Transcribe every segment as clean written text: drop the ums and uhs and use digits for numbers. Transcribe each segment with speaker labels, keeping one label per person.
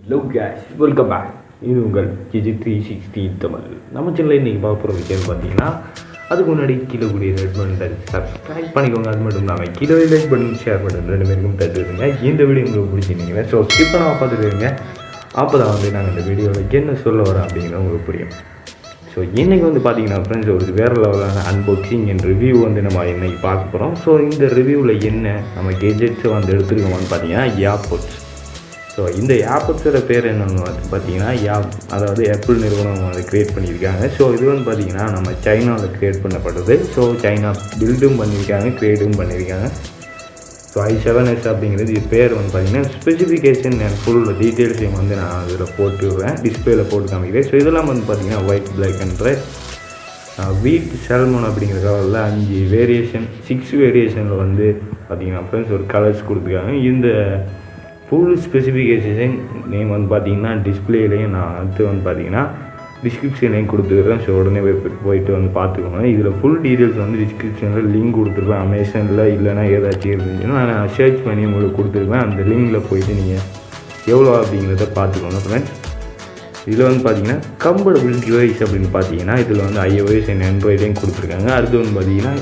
Speaker 1: Hello case, welcome back. இது உங்கள் KG360 Tamil. நம்ம சேனலில் இன்றைக்கி பார்க்க போகிற விஷயம் பார்த்தீங்கன்னா, அதுக்கு முன்னாடி கீழே கூடிய ரெட் பட்டன் சப்ஸ்கிரைப் பண்ணிக்கோங்க. அது மட்டும் இல்லாமல் கீழே லைக் பட்டன் ஷேர் பட்டன் ரெண்டு பேருக்கும் தட்டுருங்க. இந்த வீடியோ உங்களுக்கு பிடிச்சிருந்தீங்கன்னா ஸ்கிப் பண்ணாமல் பார்த்துட்டு இருங்க. அப்போ தான் நான் இந்த வீடியோவில் என்ன சொல்ல வரேன் அப்படிங்கிறது உங்களுக்கு புரியும். ஸோ இன்றைக்கி பார்த்தீங்கன்னா ஃப்ரெண்ட்ஸ், ஒரு வேறு லெவலான அன்பாக்சிங் அண்ட் ரிவ்யூ நம்ம இன்றைக்கி பார்க்க போகிறோம். ஸோ இந்த ரிவ்யூவில் என்ன நம்ம கேஜெட்ஸை எடுத்துருக்கோம்னு பார்த்தீங்கன்னா ஏர்பாட்ஸ். ஸோ இந்த ஏர்பாட்ஸோட பேர் என்னென்னு பார்த்தீங்கன்னா அதாவது ஆப்பிள் நிறுவனம் க்ரியேட் பண்ணியிருக்காங்க. ஸோ இது பார்த்தீங்கன்னா நம்ம சைனாவில் க்ரியேட் பண்ணப்பட்டது. ஸோ சைனா பில்டும் பண்ணியிருக்காங்க, க்ரியேட்டும் பண்ணியிருக்காங்க. ஸோ i7s அப்படிங்கிறது இது பேர் பார்த்தீங்கன்னா ஸ்பெசிஃபிகேஷன் அண்ட் ஃபுல் டீட்டெயில்ஸையும் நான் அதில் போட்டுவிடுறேன், டிஸ்பிளேயில் போட்டு காமிக்கிறேன். ஸோ இதெல்லாம் பார்த்தீங்கன்னா ஒயிட், பிளாக் அண்ட் ரெட், வீட், செல்மோன் அப்படிங்கிற கலரில் 5 வேரியேஷன், 6 வேரியேஷனில் பார்த்தீங்கன்னா ஃப்ரெண்ட்ஸ் ஒரு கலர்ஸ் கொடுத்துருக்காங்க. இந்த ஃபுல் ஸ்பெசிஃபிகேஷன் நேம் பார்த்தீங்கன்னா டிஸ்பிளேலையும் நான் அடுத்து பார்த்தீங்கன்னா டிஸ்கிரிப்ஷன்லையும் கொடுத்துருக்கேன். ஸோ உடனே போயிட்டு பார்த்துக்கோங்க. இதில் ஃபுல் டீட்டெயில்ஸ் டிஸ்கிரிப்ஷனில் லிங்க் கொடுத்துருப்பேன். அமேசானில் இல்லைனா ஏதாச்சும் இருந்துச்சுன்னா நான் சர்ச் பண்ணி உங்களுக்கு கொடுத்துருப்பேன். அந்த லிங்கில் போயிட்டு நீங்கள் எவ்வளோ அப்படிங்கிறத பார்த்துக்கோங்க ஃப்ரெண்ட்ஸ். இதில் பார்த்தீங்கன்னா கம்ஃபர்டபுள் டிவைஸ் அப்படின்னு பார்த்தீங்கன்னா இதில் iOS அண்ட் ஆண்ட்ராய்டையும் கொடுத்துருக்காங்க. அடுத்து பார்த்தீங்கன்னா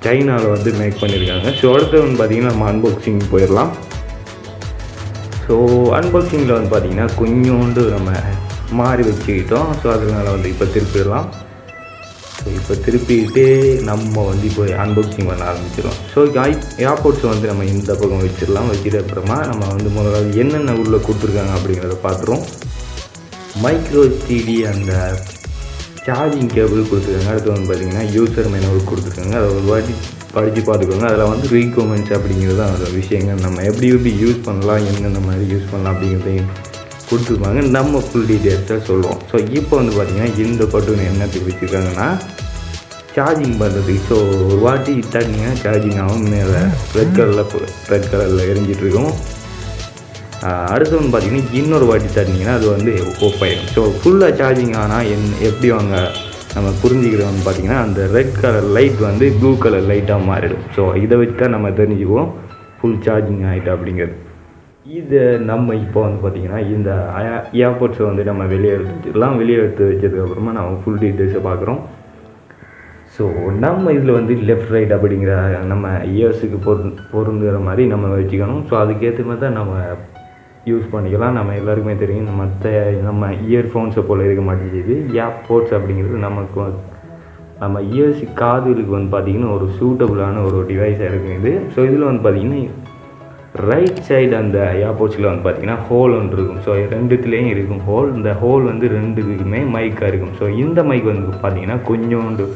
Speaker 1: சைனாவில் மேக் பண்ணியிருக்காங்க. ஸோ அடுத்து பார்த்தீங்கன்னா நம்ம அன்பாக்சிங் போயிடலாம். ஸோ அன்பாக்சிங்கில் பார்த்தீங்கன்னா கொஞ்சோண்டு நம்ம மாறி வச்சுக்கிட்டோம். ஸோ அதனால் இப்போ திருப்பிடலாம். ஸோ இப்போ திருப்பிக்கிட்டு நம்ம இப்போ அன்பாக்சிங் பண்ண ஆரம்பிச்சிடலாம். ஸோ ஏர்பாட்ஸ் நம்ம இந்த பக்கம் வச்சிடலாம். வச்சுட்டு அப்புறமா நம்ம முதல்ல என்னென்ன உள்ளே கொடுத்துருக்காங்க அப்படிங்கிறத பார்த்துருவோம். மைக்ரோ CD அந்த சார்ஜிங் கேபிள் கொடுத்துருக்காங்க. அடுத்து பார்த்தீங்கன்னா யூசர் மேனுவல் கொடுத்துருக்காங்க. அதை ஒரு வாட்டி படித்து பார்த்துக்கோங்க. அதில் ரீகமெண்ட்ஸ் அப்படிங்கிறது தான் அந்த விஷயங்கள் நம்ம எப்படி யூஸ் பண்ணலாம், என்னென்ன மாதிரி யூஸ் பண்ணலாம் அப்படிங்கிறதையும் கொடுத்துருப்பாங்க. நம்ம ஃபுல் டீட்டெயில்ஸாக சொல்லுவோம். ஸோ இப்போ பார்த்தீங்கன்னா இந்த பட்டன் என்னத்துக்கு வச்சுருக்காங்கன்னா சார்ஜிங் பண்ணுறதுக்கு. ஸோ ஒரு வாட்டி தட்டிங்கன்னா சார்ஜிங் ஆகும். மேலே ரெட் கலரில் எரிஞ்சிட்ருக்கும். அடுத்து பார்த்தீங்கன்னா இன்னொரு வாட்டி தட்டினீங்கன்னா அது ஆஃப் ஆகிடும். ஸோ ஃபுல்லாக சார்ஜிங் ஆனால் எப்படி நம்ம புரிஞ்சுக்கிறோம்னு பார்த்தீங்கன்னா அந்த red colour light blue colour லைட்டாக மாறிடும். ஸோ இதை வச்சு தான் நம்ம தெரிஞ்சுக்குவோம் ஃபுல் சார்ஜிங் ஆகிட்டு அப்படிங்கிறது. இதை நம்ம இப்போ பார்த்தீங்கன்னா இந்த ஏர்பாட்ஸை நம்ம வெளியே எடுத்து வச்சதுக்கப்புறமா நம்ம ஃபுல் டீட்டெயில்ஸை பார்க்குறோம். ஸோ நம்ம இதில் லெஃப்ட் ரைட் அப்படிங்கிற நம்ம இயர்ஸுக்கு பொருந்துகிற மாதிரி நம்ம வச்சுக்கணும். ஸோ அதுக்கேற்ற மாதிரி தான் நம்ம யூஸ் பண்ணிக்கலாம். நம்ம எல்லாருக்குமே தெரியும் மற்ற நம்ம இயர்ஃபோன்ஸை போல் இருக்க மாட்டேங்குது. ஏர்பாட்ஸ் அப்படிங்கிறது நம்ம இயர்ஸுக்கு காதுகளுக்கு பார்த்திங்கன்னா ஒரு சூட்டபுளான ஒரு டிவைஸாக இருக்குது இது. ஸோ இதில் பார்த்திங்கன்னா ரைட் சைடு அந்த ஏர்பாட்ஸில் பார்த்திங்கன்னா ஹோல் ஒன்று இருக்கும். ஸோ ரெண்டுத்துலேயும் இருக்கும் ஹோல். இந்த ஹோல் ரெண்டுக்குமே மைக்காக இருக்கும். ஸோ இந்த மைக் பார்த்திங்கன்னா கொஞ்சோண்டு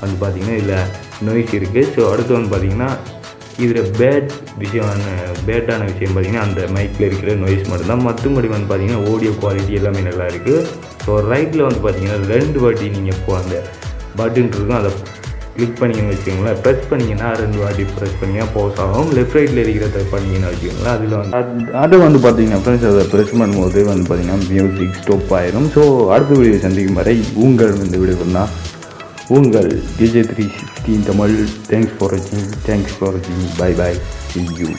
Speaker 1: பார்த்திங்கன்னா இதில் நோய்ஸ் இருக்குது. ஸோ அடுத்து பார்த்திங்கன்னா இதில் பேட்டான விஷயம் பார்த்திங்கன்னா அந்த மைக்கில் இருக்கிற நோய்ஸ் மட்டும்தான். மற்றபடி பார்த்திங்கன்னா ஆடியோ குவாலிட்டி எல்லாமே நல்லா இருக்குது. ஸோ ரைட்டில் பார்த்திங்கன்னா 2 வாட்டி நீங்கள் அந்த பட்டன் இருக்கும், அதை கிளிக் பண்ணிங்கன்னு வச்சுக்கோங்களேன். ப்ரெஸ் பண்ணிங்கன்னா 2 வாட்டி ப்ரெஸ் பண்ணிங்கன்னா போஸ் ஆகும். லெஃப்ட் ரைட்டில் இருக்கிறத பண்ணிங்கன்னா வச்சுக்கோங்களேன். அதில் அதை பார்த்திங்கன்னா ஃப்ரெண்ட்ஸ் அதை ப்ரெஸ் பண்ணும்போது பார்த்திங்கன்னா மியூசிக் ஸ்டாப் ஆயிடும். ஸோ அடுத்த வீடியோ சந்திக்கும் வரை உங்கள் இந்த வீடியோ பண்ணால் உங்கள் KG360 தமிழ். தேங்க்ஸ் ஃபார் வாட்சிங். Bye bye. See you.